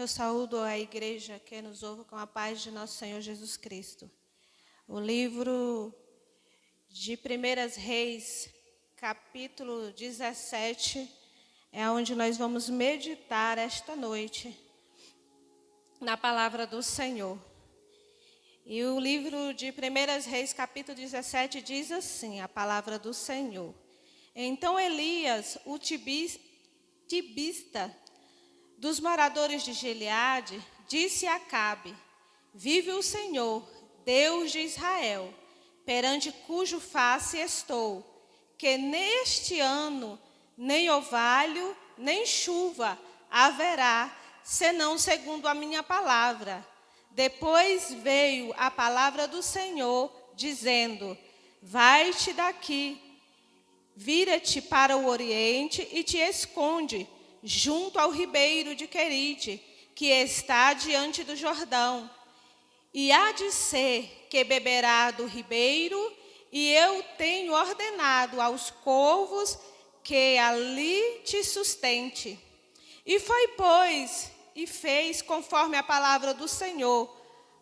Eu saúdo a igreja que nos ouve com a paz de nosso Senhor Jesus Cristo. O livro de 1 Reis, capítulo 17, é onde nós vamos meditar esta noite na palavra do Senhor. E o livro de 1 Reis, capítulo 17, diz assim, a palavra do Senhor. Então Elias, o tibista dos moradores de Gileade, disse a Acabe: vive o Senhor, Deus de Israel, perante cujo face estou, que neste ano nem orvalho, nem chuva haverá, senão segundo a minha palavra. Depois veio a palavra do Senhor, dizendo: vai-te daqui, vira-te para o oriente e te esconde junto ao ribeiro de Querite, que está diante do Jordão. E há de ser que beberá do ribeiro, e eu tenho ordenado aos corvos que ali te sustente. E foi, pois, e fez conforme a palavra do Senhor,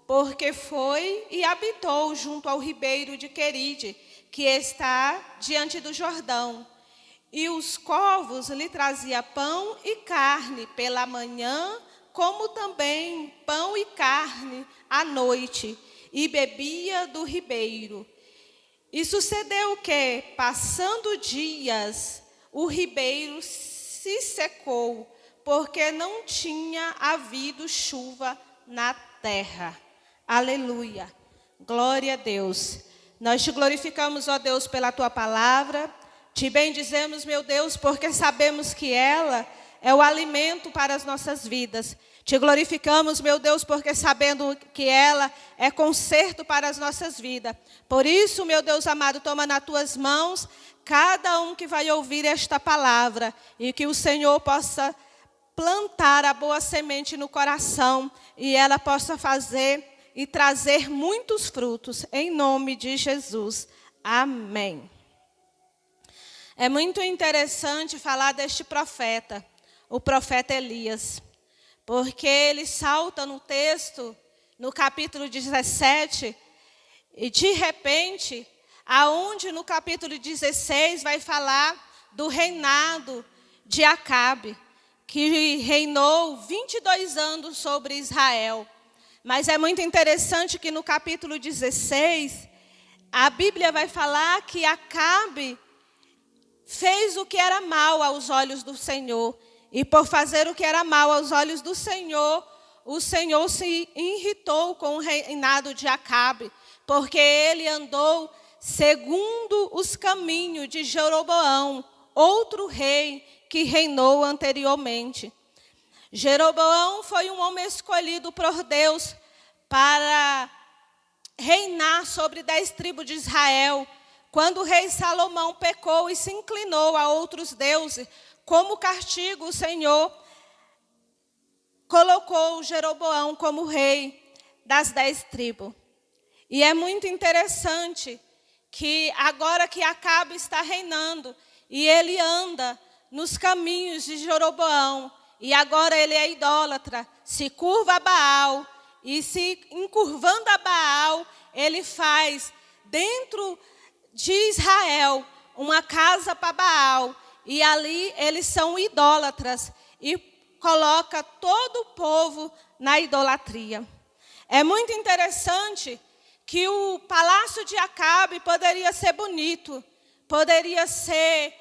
porque foi e habitou junto ao ribeiro de Querite, que está diante do Jordão. E os corvos lhe trazia pão e carne pela manhã, como também pão e carne à noite, e bebia do ribeiro. E sucedeu que, passando dias, o ribeiro se secou, porque não tinha havido chuva na terra. Aleluia. Glória a Deus. Nós te glorificamos, ó Deus, pela tua palavra. Te bendizemos, meu Deus, porque sabemos que ela é o alimento para as nossas vidas. Te glorificamos, meu Deus, porque sabendo que ela é conserto para as nossas vidas. Por isso, meu Deus amado, toma nas tuas mãos cada um que vai ouvir esta palavra e que o Senhor possa plantar a boa semente no coração e ela possa fazer e trazer muitos frutos, em nome de Jesus. Amém. É muito interessante falar deste profeta, o profeta Elias, porque ele salta no texto, no capítulo 17, e de repente, aonde no capítulo 16 vai falar do reinado de Acabe, que reinou 22 anos sobre Israel. Mas é muito interessante que no capítulo 16, a Bíblia vai falar que Acabe fez o que era mal aos olhos do Senhor. E por fazer o que era mal aos olhos do Senhor, o Senhor se irritou com o reinado de Acabe, porque ele andou segundo os caminhos de Jeroboão, outro rei que reinou anteriormente. Jeroboão foi um homem escolhido por Deus para reinar sobre 10 tribos de Israel. Quando o rei Salomão pecou e se inclinou a outros deuses, como castigo, o Senhor colocou Jeroboão como rei das 10 tribos. E é muito interessante que agora que Acabe está reinando, e ele anda nos caminhos de Jeroboão, e agora ele é idólatra, se curva a Baal, e se encurvando a Baal, ele faz dentro de Israel uma casa para Baal, e ali eles são idólatras e coloca todo o povo na idolatria. É muito interessante que o palácio de Acabe poderia ser bonito, poderia ser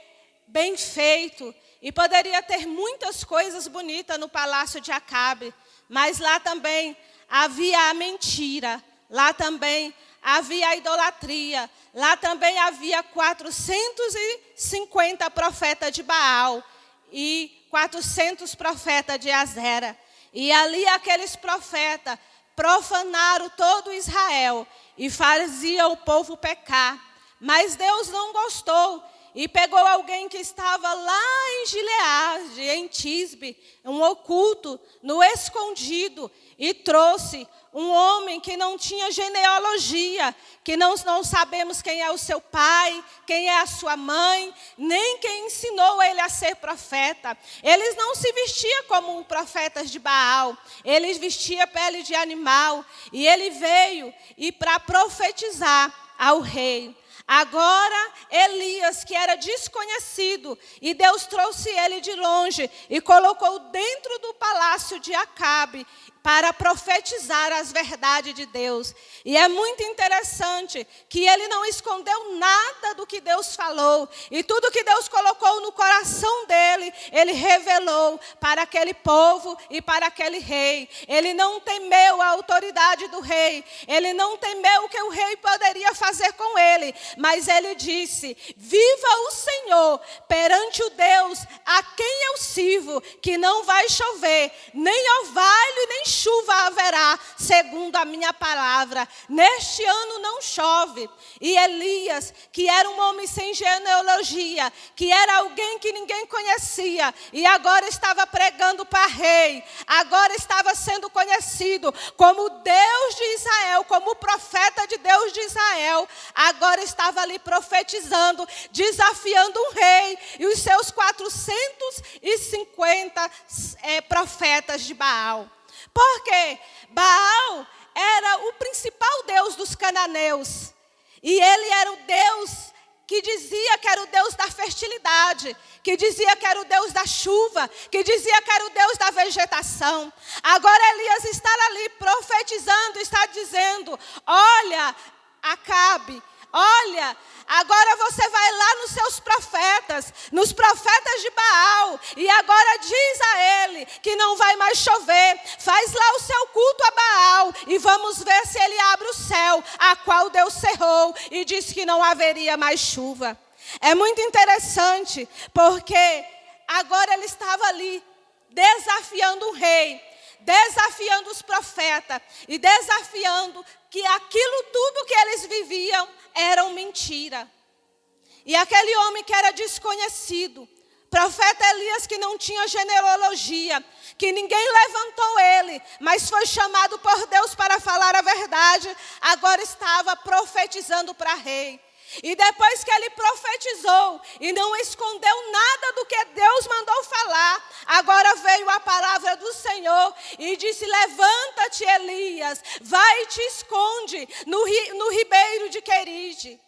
bem feito e poderia ter muitas coisas bonitas no palácio de Acabe, mas lá também havia a mentira, lá também havia a idolatria, lá também havia 450 profetas de Baal e 400 profetas de Azera. E ali aqueles profetas profanaram todo Israel e faziam o povo pecar. Mas Deus não gostou e pegou alguém que estava lá em Gileade, em Tisbe, um oculto, no escondido, e trouxe um homem que não tinha genealogia, que não sabemos quem é o seu pai, quem é a sua mãe, nem quem ensinou ele a ser profeta. Eles não se vestiam como profetas de Baal, eles vestiam pele de animal. E ele veio para profetizar ao rei. Agora, Elias, que era desconhecido, e Deus trouxe ele de longe e colocou dentro do palácio de Acabe para profetizar as verdades de Deus. E é muito interessante que ele não escondeu nada do que Deus falou. E tudo que Deus colocou no coração dele, ele revelou para aquele povo e para aquele rei. Ele não temeu a autoridade do rei. Ele não temeu o que o rei poderia fazer com ele. Mas ele disse: viva o Senhor perante o Deus a quem eu sirvo, que não vai chover, nem orvalho, nem chuva haverá, segundo a minha palavra. Neste ano não chove. E Elias, que era um homem sem genealogia, que era alguém que ninguém conhecia, e agora estava pregando para rei, agora estava sendo conhecido como Deus de Israel, como o profeta de Deus de Israel, agora estava ali profetizando, desafiando um rei e os seus 450 profetas de Baal. Porque Baal era o principal deus dos cananeus. E ele era o Deus que dizia que era o Deus da fertilidade, que dizia que era o Deus da chuva, que dizia que era o Deus da vegetação. Agora Elias está ali profetizando, está dizendo: olha, Acabe, olha, agora você vai lá nos seus profetas, nos profetas de Baal, e agora diz a ele que não vai mais chover. Faz lá o seu culto a Baal e vamos ver se ele abre o céu, a qual Deus cerrou e disse que não haveria mais chuva. É muito interessante, porque agora ele estava ali desafiando o rei, desafiando os profetas e desafiando que aquilo tudo que eles viviam era mentira. E aquele homem que era desconhecido, profeta Elias, que não tinha genealogia, que ninguém levantou ele, mas foi chamado por Deus para falar a verdade, agora estava profetizando para rei. E depois que ele profetizou e não escondeu nada do que Deus mandou falar, agora veio a palavra do Senhor e disse: levanta-te, Elias, vai e te esconde no ribeiro de Queride.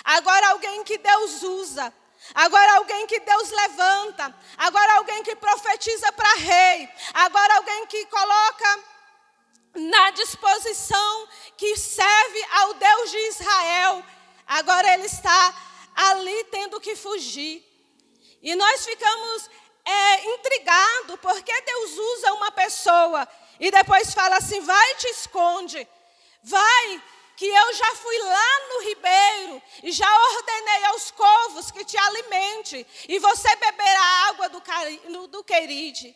Agora alguém que Deus usa, agora alguém que Deus levanta, agora alguém que profetiza para rei, agora alguém que coloca na disposição, que serve ao Deus de Israel. Agora ele está ali tendo que fugir. E nós ficamos intrigados, porque Deus usa uma pessoa e depois fala assim: vai e te esconde, vai, que eu já fui lá no ribeiro e já ordenei aos corvos que te alimente, e você beberá água do Queride.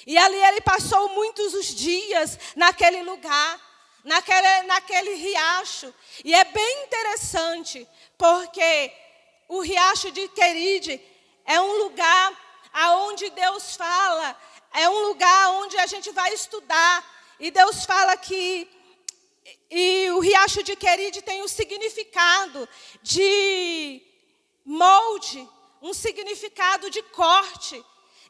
E ali ele passou muitos os dias naquele lugar, naquele riacho. E é bem interessante, porque o riacho de Queride é um lugar aonde Deus fala, é um lugar onde a gente vai estudar. E Deus fala que o riacho de Queride tem um significado de molde, um significado de corte.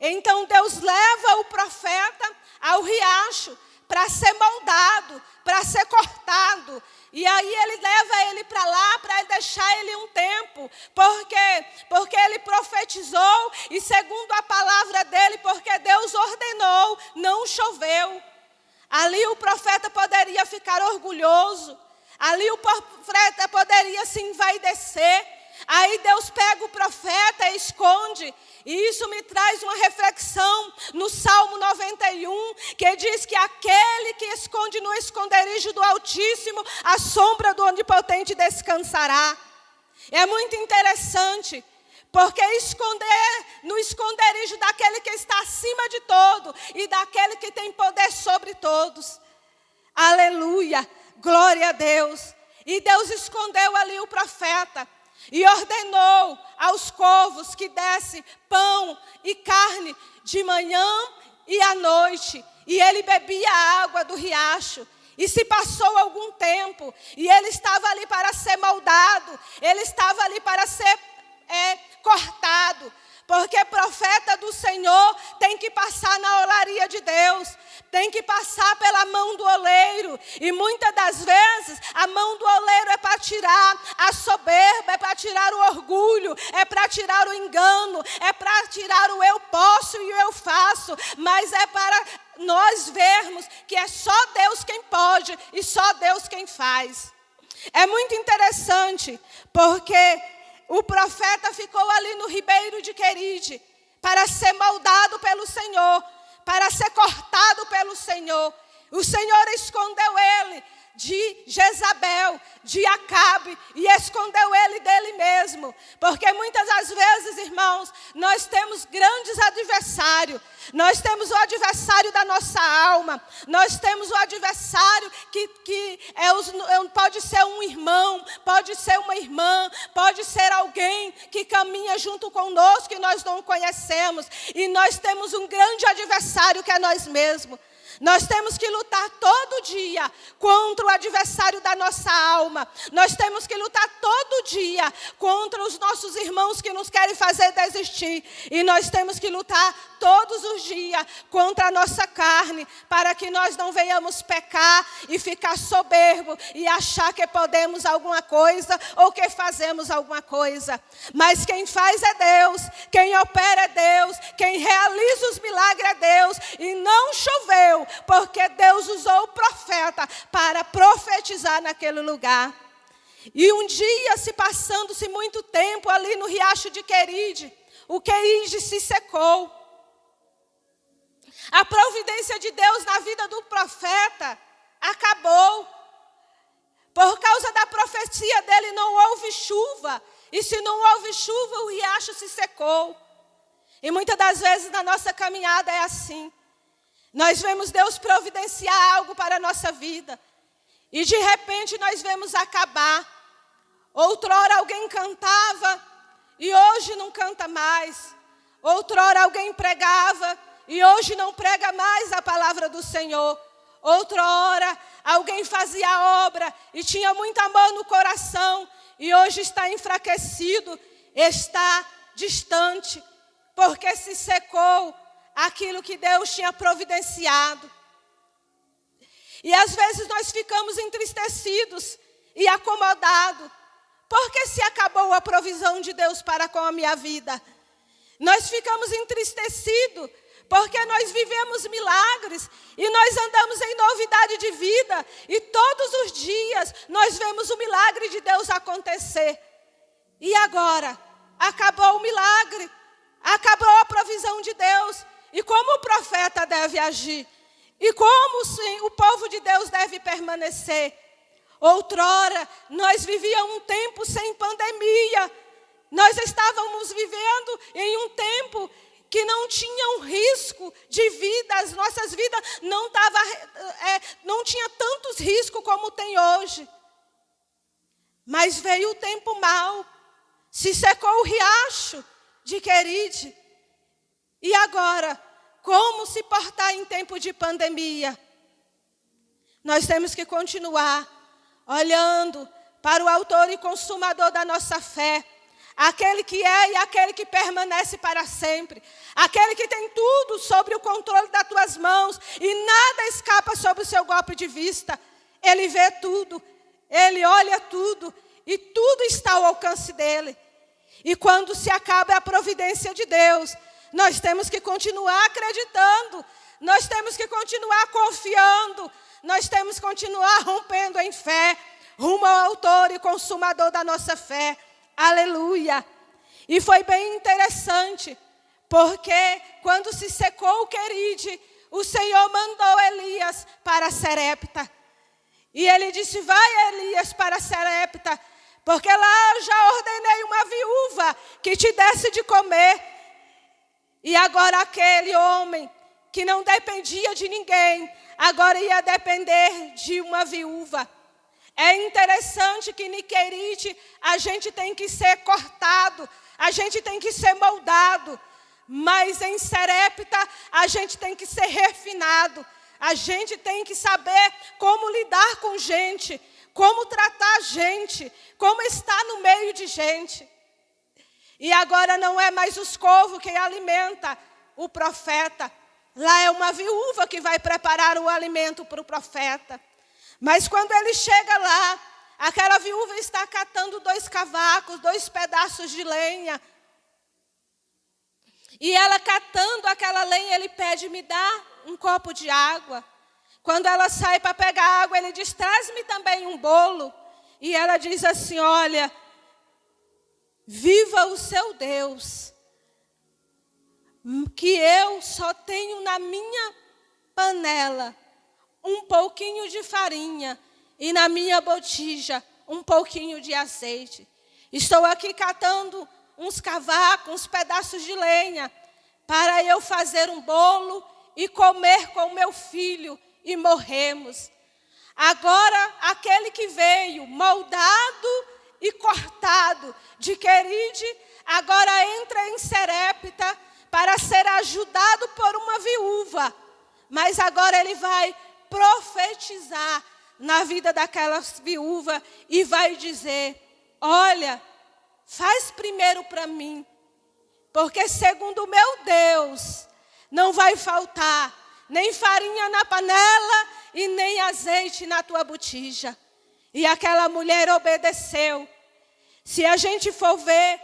Então Deus leva o profeta ao riacho para ser moldado, para ser cortado. E aí ele leva ele para lá, para deixar ele um tempo. Por quê? Porque ele profetizou e segundo a palavra dele, porque Deus ordenou, não choveu. Ali o profeta poderia ficar orgulhoso. Ali o profeta poderia se envaidecer. Aí Deus pega o profeta e esconde. E isso me traz uma reflexão no Salmo 91, que diz que aquele que esconde no esconderijo do Altíssimo, a sombra do Onipotente descansará. É muito interessante, porque esconder no esconderijo daquele que está acima de todo e daquele que tem poder sobre todos. Aleluia, glória a Deus. E Deus escondeu ali o profeta e ordenou aos corvos que desse pão e carne de manhã e à noite. E ele bebia a água do riacho. E se passou algum tempo, e ele estava ali para ser moldado, ele estava ali para ser cortado. cuidado, porque profeta do Senhor tem que passar na olaria de Deus, tem que passar pela mão do oleiro. E muitas das vezes a mão do oleiro é para tirar a soberba, é para tirar o orgulho, é para tirar o engano, é para tirar o eu posso e o eu faço, mas é para nós vermos que é só Deus quem pode e só Deus quem faz. É muito interessante, porque o profeta ficou ali no ribeiro de Queride para ser moldado pelo Senhor, para ser cortado pelo Senhor. O Senhor escondeu ele de Jezabel, de Acabe, e escondeu ele dele mesmo. Porque muitas das vezes, irmãos, nós temos grandes adversários. Nós temos o adversário da nossa alma. Nós temos o adversário que pode ser um irmão, pode ser uma irmã, pode ser alguém que caminha junto conosco e nós não conhecemos. E nós temos um grande adversário que é nós mesmos. Nós temos que lutar todo dia contra o adversário da nossa alma. Nós temos que lutar todo dia contra os nossos irmãos que nos querem fazer desistir. E nós temos que lutar todos os dias contra a nossa carne, para que nós não venhamos pecar e ficar soberbo e achar que podemos alguma coisa ou que fazemos alguma coisa. Mas quem faz é Deus, quem opera é Deus, quem realiza os milagres é Deus. E não choveu, porque Deus usou o profeta para profetizar naquele lugar. E um dia, se passando-se muito tempo ali no riacho de Queride, o Queride se secou. A providência de Deus na vida do profeta acabou. Por causa da profecia dele não houve chuva. E se não houve chuva, o riacho se secou. E muitas das vezes na nossa caminhada é assim. Nós vemos Deus providenciar algo para a nossa vida. E de repente nós vemos acabar. Outrora alguém cantava e hoje não canta mais. Outrora alguém pregava e hoje não prega mais a palavra do Senhor. Outrora alguém fazia obra e tinha muito amor no coração e hoje está enfraquecido, está distante, porque se secou aquilo que Deus tinha providenciado. E às vezes nós ficamos entristecidos e acomodados, porque se acabou a provisão de Deus para com a minha vida. Nós ficamos entristecidos, porque nós vivemos milagres e nós andamos em novidade de vida. E todos os dias nós vemos o milagre de Deus acontecer. E agora? Acabou o milagre, acabou a provisão de Deus. E como o profeta deve agir? E como o povo de Deus deve permanecer? Outrora, nós vivíamos um tempo sem pandemia. Nós estávamos vivendo em um tempo que não tinha um risco de vida. As nossas vidas não tinha tantos riscos como tem hoje. Mas veio o tempo mau. Se secou o riacho de Queride. E agora, como se portar em tempo de pandemia? Nós temos que continuar olhando para o autor e consumador da nossa fé. Aquele que é e aquele que permanece para sempre. Aquele que tem tudo sobre o controle das tuas mãos e nada escapa sob o seu golpe de vista. Ele vê tudo, ele olha tudo e tudo está ao alcance dele. E quando se acaba a providência de Deus, nós temos que continuar acreditando, nós temos que continuar confiando, nós temos que continuar rompendo em fé, rumo ao autor e consumador da nossa fé. Aleluia! E foi bem interessante, porque quando se secou o Queride, o Senhor mandou Elias para Serepta. E ele disse, vai Elias para Serepta, porque lá eu já ordenei uma viúva que te desse de comer. E agora aquele homem que não dependia de ninguém, agora ia depender de uma viúva. É interessante que em Queride a gente tem que ser cortado, a gente tem que ser moldado. Mas em Serepta a gente tem que ser refinado. A gente tem que saber como lidar com gente, como tratar gente, como estar no meio de gente. E agora não é mais os corvos que alimenta o profeta. Lá é uma viúva que vai preparar o alimento para o profeta. Mas quando ele chega lá, aquela viúva está catando 2 cavacos, 2 pedaços de lenha. E ela catando aquela lenha, ele pede, me dá um copo de água. Quando ela sai para pegar água, ele diz, traz-me também um bolo. E ela diz assim, olha, viva o seu Deus, que eu só tenho na minha panela um pouquinho de farinha e na minha botija um pouquinho de azeite. Estou aqui catando uns cavacos, uns pedaços de lenha, para eu fazer um bolo e comer com meu filho e morremos. Agora, aquele que veio moldado e cortado de Queride, agora entra em Serepta para ser ajudado por uma viúva. Mas agora ele vai profetizar na vida daquela viúva e vai dizer, olha, faz primeiro para mim, porque segundo o meu Deus, não vai faltar nem farinha na panela e nem azeite na tua botija. E aquela mulher obedeceu. Se a gente for ver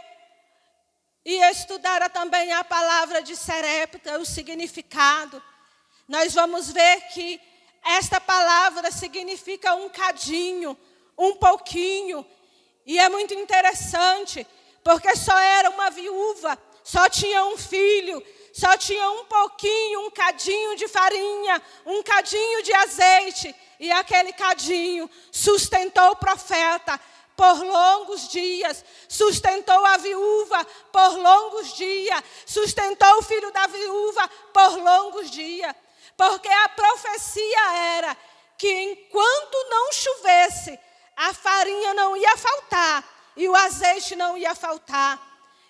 e estudar também a palavra de Serepta, o significado, nós vamos ver que esta palavra significa um cadinho, um pouquinho. E é muito interessante, porque só era uma viúva, só tinha um filho, só tinha um pouquinho, um cadinho de farinha, um cadinho de azeite. E aquele cadinho sustentou o profeta por longos dias, sustentou a viúva por longos dias, sustentou o filho da viúva por longos dias. Porque a profecia era que enquanto não chovesse, a farinha não ia faltar e o azeite não ia faltar.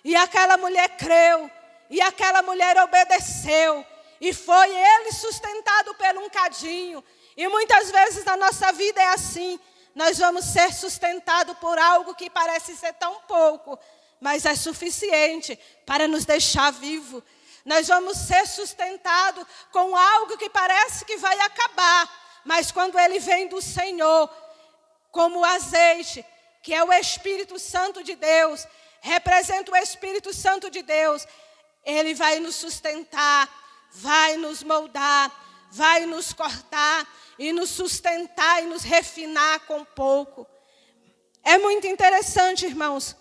E aquela mulher creu, e aquela mulher obedeceu, e foi ele sustentado por um cadinho. E muitas vezes na nossa vida é assim, nós vamos ser sustentados por algo que parece ser tão pouco, mas é suficiente para nos deixar vivo. Nós vamos ser sustentados com algo que parece que vai acabar, mas quando ele vem do Senhor, como o azeite, que é o Espírito Santo de Deus, representa o Espírito Santo de Deus, ele vai nos sustentar, vai nos moldar, vai nos cortar e nos sustentar e nos refinar com pouco. É muito interessante, irmãos,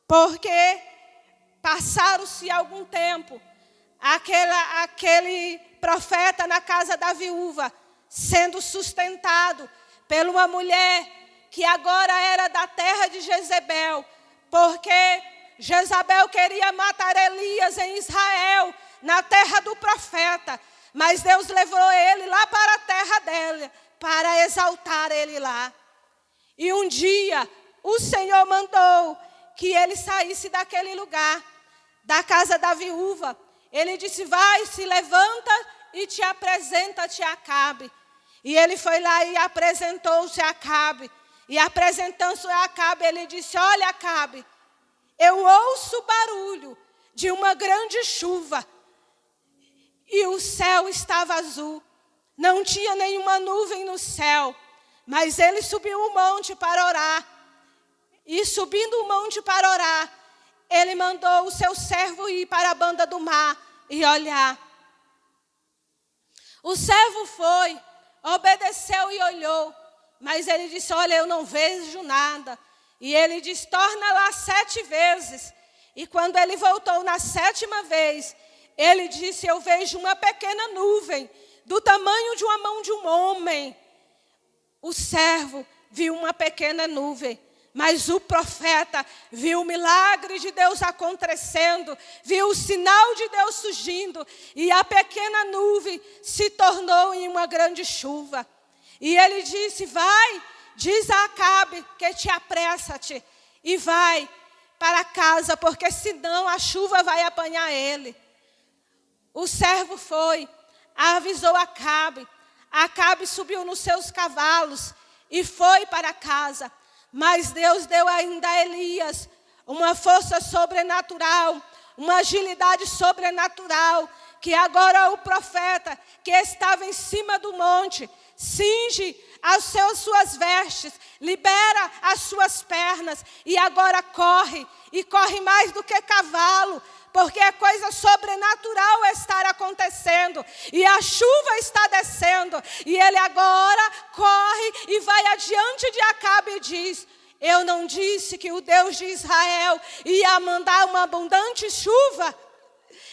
porque passaram-se algum tempo, aquele profeta na casa da viúva, sendo sustentado por uma mulher que agora era da terra de Jezebel, porque Jezabel queria matar Elias em Israel, na terra do profeta, mas Deus levou ele lá para a terra dela, para exaltar ele lá. E um dia, o Senhor mandou que ele saísse daquele lugar, da casa da viúva. Ele disse, vai, se levanta e te apresenta-te a Acabe. E ele foi lá e apresentou-se a Acabe. E apresentando-se a Acabe, ele disse, olha, Acabe, eu ouço o barulho de uma grande chuva. E o céu estava azul. Não tinha nenhuma nuvem no céu. Mas ele subiu o monte para orar. E subindo o monte para orar, ele mandou o seu servo ir para a banda do mar e olhar. O servo foi, obedeceu e olhou. Mas ele disse, olha, eu não vejo nada. E ele disse, torna lá 7 vezes. E quando ele voltou na 7ª vez, ele disse, eu vejo uma pequena nuvem, do tamanho de uma mão de um homem. O servo viu uma pequena nuvem, mas o profeta viu o milagre de Deus acontecendo, viu o sinal de Deus surgindo, e a pequena nuvem se tornou em uma grande chuva. E ele disse, vai, diz a Acabe que te apressa-te, e vai para casa, porque senão a chuva vai apanhar ele. O servo foi, avisou Acabe. Acabe subiu nos seus cavalos e foi para casa. Mas Deus deu ainda a Elias uma força sobrenatural, uma agilidade sobrenatural, que agora o profeta que estava em cima do monte, cinge as suas vestes, libera as suas pernas e agora corre, e corre mais do que cavalo, porque é coisa sobrenatural estar acontecendo, e a chuva está descendo, e ele agora corre e vai adiante de Acabe e diz: eu não disse que o Deus de Israel ia mandar uma abundante chuva?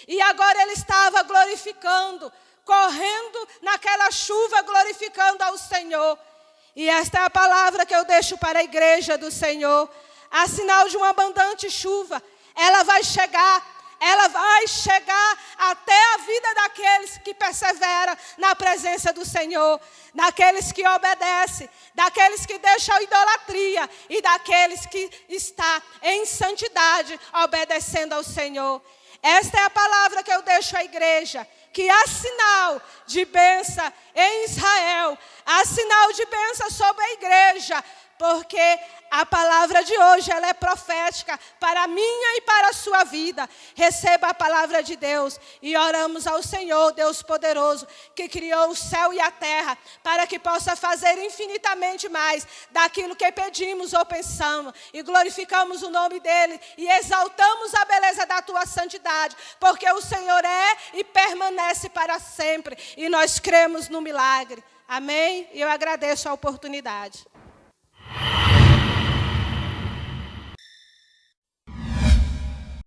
E agora ele estava glorificando, correndo naquela chuva, glorificando ao Senhor. E esta é a palavra que eu deixo para a igreja do Senhor. A sinal de uma abundante chuva, ela vai chegar até a vida daqueles que perseveram na presença do Senhor, daqueles que obedecem, daqueles que deixam a idolatria e daqueles que estão em santidade, obedecendo ao Senhor. Esta é a palavra que eu deixo à igreja, que há sinal de bênção em Israel, há sinal de bênção sobre a igreja, porque a palavra de hoje, ela é profética para a minha e para a sua vida. Receba a palavra de Deus e oramos ao Senhor, Deus poderoso, que criou o céu e a terra, para que possa fazer infinitamente mais daquilo que pedimos ou pensamos, e glorificamos o nome dEle, e exaltamos a beleza da Tua santidade, porque o Senhor é e permanece para sempre, e nós cremos no milagre. Amém? E eu agradeço a oportunidade.